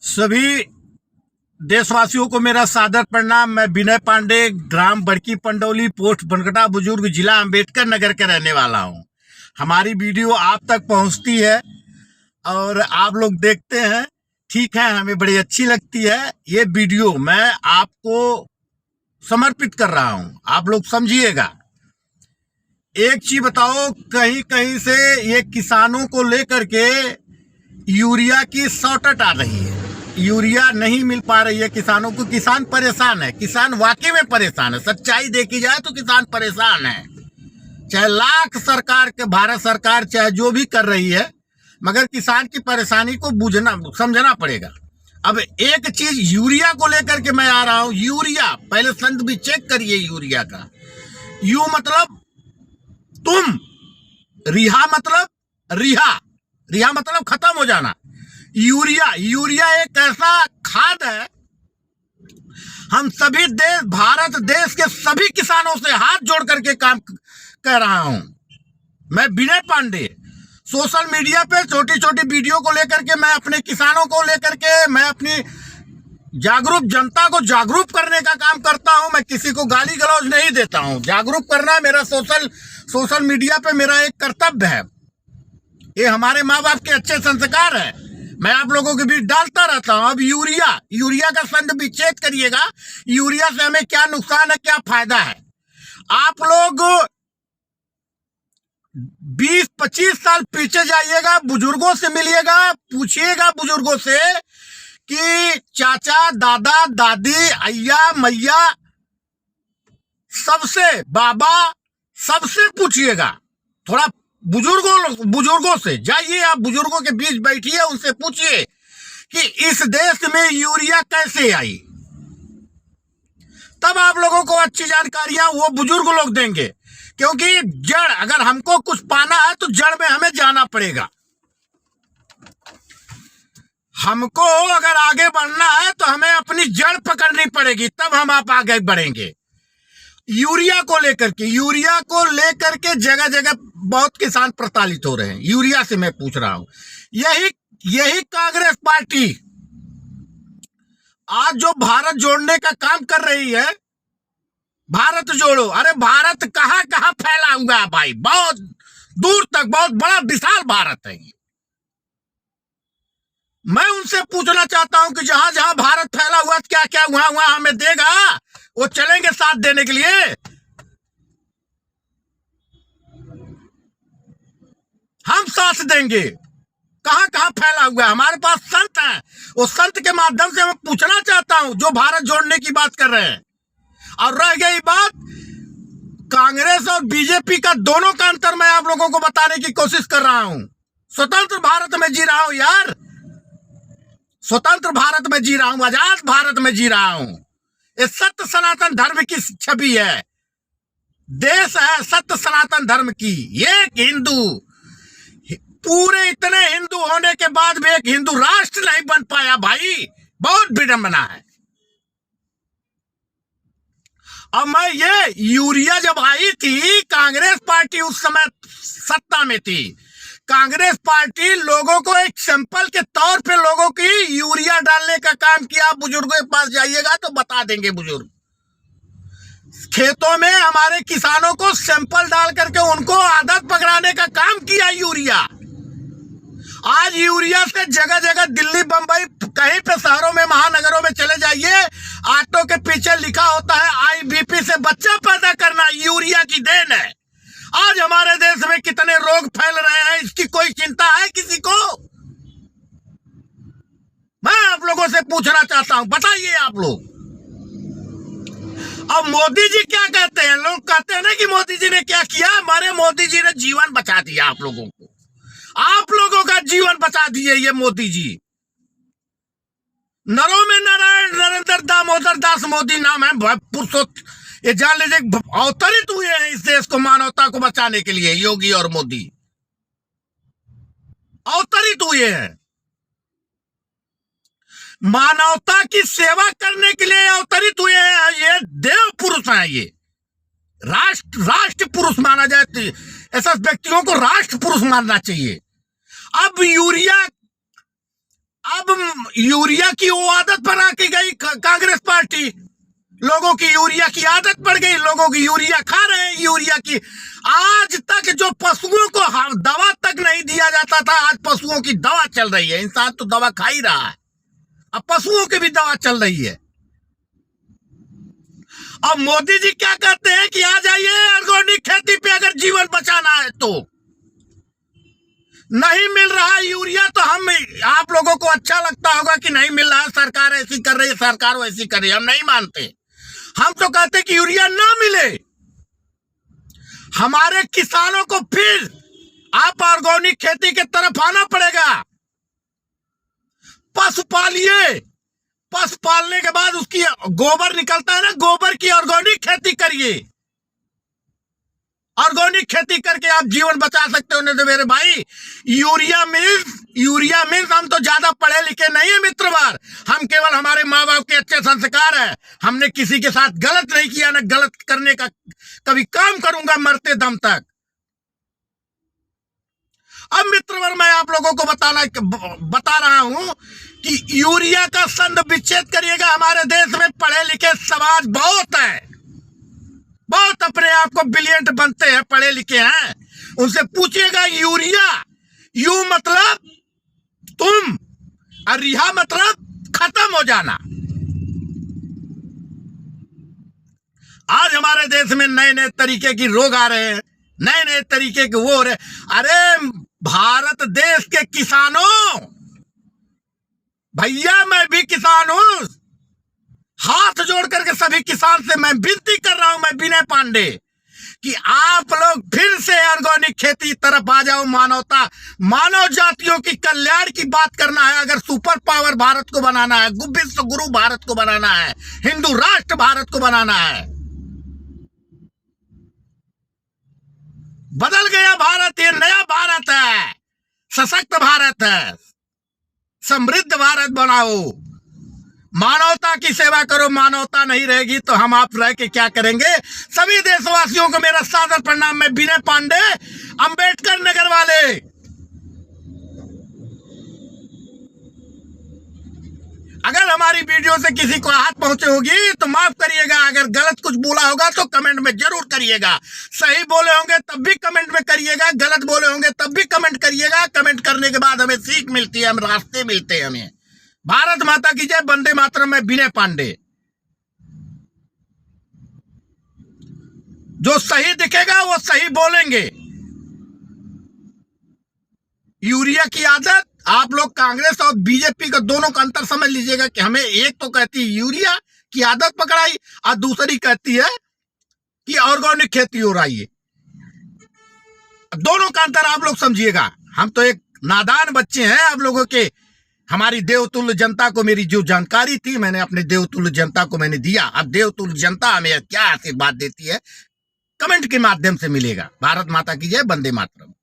सभी देशवासियों को मेरा सादर प्रणाम। मैं विनय पांडे, ग्राम बड़की पंडौली, पोस्ट बनगटा बुजुर्ग, जिला अंबेडकर नगर का रहने वाला हूं। हमारी वीडियो आप तक पहुंचती है और आप लोग देखते हैं, ठीक है, हमें बड़ी अच्छी लगती है। ये वीडियो मैं आपको समर्पित कर रहा हूं, आप लोग समझिएगा। एक चीज बताओ, कहीं कहीं से ये किसानों को लेकर के यूरिया की शॉर्टेज आ रही है, यूरिया नहीं मिल पा रही है किसानों को। किसान परेशान है, किसान वाकई में परेशान है। सच्चाई देखी जाए तो किसान परेशान है। चाहे लाख सरकार के, भारत सरकार चाहे जो भी कर रही है, मगर किसान की परेशानी को बुझना, समझना पड़ेगा। अब एक चीज यूरिया को लेकर के मैं आ रहा हूं। यूरिया पहले संद भी चेक करिए यूरिया का। यू मतलब तुम, रिहा मतलब रिहा, रिहा मतलब खत्म हो जाना। यूरिया एक ऐसा खाद है, हम सभी देश, भारत देश के सभी किसानों से हाथ जोड़ करके काम कर रहा हूं। मैं विनय पांडे सोशल मीडिया पे छोटी छोटी वीडियो को लेकर के, मैं अपने किसानों को लेकर के, मैं अपनी जागरूक जनता को जागरूक करने का काम करता हूं। मैं किसी को गाली गलौज नहीं देता हूं। जागरूक करना मेरा सोशल मीडिया पे मेरा एक कर्तव्य है। ये हमारे माँ बाप के अच्छे संस्कार है। मैं आप लोगों के बीच डालता रहता हूं। अब यूरिया का संद भी चेक करिएगा। यूरिया से हमें क्या नुकसान है, क्या फायदा है। आप लोग 20-25 साल पीछे जाइएगा, बुजुर्गों से मिलिएगा, पूछिएगा बुजुर्गों से कि चाचा, दादा, दादी, अय्या, मैया, सबसे, बाबा, सबसे पूछिएगा। थोड़ा बुजुर्गों से जाइए, आप बुजुर्गों के बीच बैठिए, उनसे पूछिए कि इस देश में यूरिया कैसे आई। तब आप लोगों को अच्छी जानकारियां वो बुजुर्ग लोग देंगे। क्योंकि जड़, अगर हमको कुछ पाना है तो जड़ में हमें जाना पड़ेगा। हमको अगर आगे बढ़ना है तो हमें अपनी जड़ पकड़नी पड़ेगी, तब हम आप आगे बढ़ेंगे। यूरिया को लेकर के जगह जगह बहुत किसान प्रताड़ित हो रहे हैं। यूरिया से मैं पूछ रहा हूं, यही कांग्रेस पार्टी आज जो भारत जोड़ने का काम कर रही है, भारत जोड़ो। अरे भारत कहां कहां फैला हुआ है भाई, बहुत दूर तक, बहुत बड़ा विशाल भारत है ये। मैं उनसे पूछना चाहता हूं कि जहां जहां भारत फैला हुआ, क्या क्या वहां वहां हमें देगा? वो चलेंगे साथ देने के लिए। हम साथ देंगे। कहां कहां फैला हुआ है? हमारे पास संत है, उस संत के माध्यम से मैं पूछना चाहता हूं, जो भारत जोड़ने की बात कर रहे हैं। और रह गई बात कांग्रेस और बीजेपी का, दोनों का अंतर मैं आप लोगों को बताने की कोशिश कर रहा हूं। स्वतंत्र भारत में जी रहा हूं यार, स्वतंत्र भारत में जी रहा हूं, आजाद भारत में जी रहा हूं। ये सत्य सनातन धर्म की छवि है, देश है सत्य सनातन धर्म की। एक हिंदू, पूरे इतने हिंदू होने के बाद भी एक हिंदू राष्ट्र नहीं बन पाया भाई, बहुत विडंबना है। अब मैं ये यूरिया जब आई थी, कांग्रेस पार्टी उस समय सत्ता में थी। कांग्रेस पार्टी लोगों को एक सैंपल के तौर पे लोगों की यूरिया डालने का काम किया। बुजुर्गों के पास जाइएगा तो बता देंगे बुजुर्ग। खेतों में हमारे किसानों को सैंपल डाल करके उनको आदत पकड़ाने का काम किया यूरिया। आज यूरिया से जगह जगह, दिल्ली, बंबई, कहीं पे शहरों में, महानगरों में चले जाइए, ऑटो के पीछे लिखा होता है आईबीपी से बच्चा पैदा करना यूरिया की देन है। आज हमारे देश में कितने रोग फैल रहे हैं, इसकी कोई चिंता है किसी को? मैं आप लोगों से पूछना चाहता हूं, बताइए आप लोग। अब मोदी जी क्या कहते हैं? लोग कहते हैं ना कि मोदी जी ने क्या किया। हमारे मोदी जी ने जीवन बचा दिया आप लोगों को, आप लोगों का जीवन बचा दिए ये मोदी जी। नरों में नारायण, नरेंद्र दामोदर दास मोदी नाम है। पुरुषोत्तम, ये जान लीजिए, अवतरित हुए हैं इस देश को, मानवता को बचाने के लिए। योगी और मोदी अवतरित हुए हैं, मानवता की सेवा करने के लिए अवतरित हुए हैं। ये देव पुरुष हैं, ये राष्ट्र पुरुष माना जाए तो ऐसा व्यक्तियों को राष्ट्र पुरुष मानना चाहिए। अब यूरिया अब यूरिया की वो आदत बना के गई कांग्रेस पार्टी, लोगों की यूरिया की आदत पड़ गई, लोगों की यूरिया खा रहे हैं। यूरिया की आज तक जो पशुओं को दवा तक नहीं दिया जाता था, आज पशुओं की दवा चल रही है। इंसान तो दवा खा ही रहा है, अब पशुओं की भी दवा चल रही है। और मोदी जी क्या कहते हैं कि आ जाइए ऑर्गेनिक खेती पे अगर जीवन बचाना है तो। नहीं मिल रहा है यूरिया तो हम, आप लोगों को अच्छा लगता होगा कि नहीं मिल रहा है, सरकार ऐसी कर रही है, सरकार वैसी कर रही है। हम नहीं मानते, हम तो कहते कि यूरिया ना मिले, हमारे किसानों को फिर आप ऑर्गेनिक खेती के तरफ आना पड़ेगा। पशु पालिए, पशु पालने के बाद उसकी गोबर निकलता है ना, गोबर की ऑर्गेनिक खेती करिए। ऑर्गेनिक खेती करके आप जीवन बचा सकते हो। नहीं तो मेरे भाई यूरिया मीन्स हम तो ज्यादा पढ़े लिखे नहीं है मित्रवार, हम केवल हमारे माँ बाप के अच्छे संस्कार है। हमने किसी के साथ गलत नहीं किया, ना गलत करने का कभी काम करूंगा मरते दम तक। अब मित्रवर मैं आप लोगों को बता रहा हूं कि यूरिया का संद विच्छेद करिएगा। हमारे देश में पढ़े लिखे समाज बहुत है, बहुत अपने आप को ब्रिलियंट बनते हैं, पढ़े लिखे हैं। उनसे पूछिएगा यूरिया, यू मतलब तुम और रिहा मतलब खत्म हो जाना। आज हमारे देश में नए नए तरीके की रोग आ रहे हैं, नए नए तरीके के वो हो रहे। अरे भारत देश के किसानों, भैया मैं भी किसान हूं, हाथ जोड़ करके सभी किसान से मैं विनती कर रहा हूं, मैं विनय पांडे, कि आप लोग फिर से ऑर्गेनिक खेती तरफ आ जाओ। मानव जातियों की कल्याण की बात करना है, अगर सुपर पावर भारत को बनाना है, विश्व गुरु भारत को बनाना है, हिंदू राष्ट्र भारत को बनाना है। बदल गया भारत, ये नया भारत है, सशक्त भारत है, समृद्ध भारत बनाओ, मानवता की सेवा करो। मानवता नहीं रहेगी तो हम आप रह के क्या करेंगे। सभी देशवासियों को मेरा सादर प्रणाम। मैं विनय पांडे, अंबेडकर नगर वाले। अगर हमारी वीडियो से किसी को आहत पहुंचे होगी तो माफ करिएगा, अगर गलत कुछ बोला होगा तो कमेंट में जरूर करिएगा। सही बोले होंगे तब भी कमेंट में करिएगा, गलत बोले होंगे तब भी कमेंट करिएगा। कमेंट करने के बाद हमें सीख मिलती है, हम रास्ते मिलते हैं हमें। भारत माता की जय, वंदे मातरम। में विनय पांडे। जो सही दिखेगा वो सही बोलेंगे। यूरिया की आदत, आप लोग कांग्रेस और बीजेपी का दोनों का अंतर समझ लीजिएगा कि हमें एक तो कहती है यूरिया की आदत पकड़ाई और दूसरी कहती है कि ऑर्गेनिक खेती हो रही है। दोनों का अंतर आप लोग समझिएगा। हम तो एक नादान बच्चे हैं आप लोगों के। हमारी देवतुल्य जनता को मेरी जो जानकारी थी, मैंने अपने देवतुल्य जनता को मैंने दिया। अब देवतुल्य जनता हमें क्या आशीर्वाद देती है, कमेंट के माध्यम से मिलेगा। भारत माता की जय, वंदे मातरम।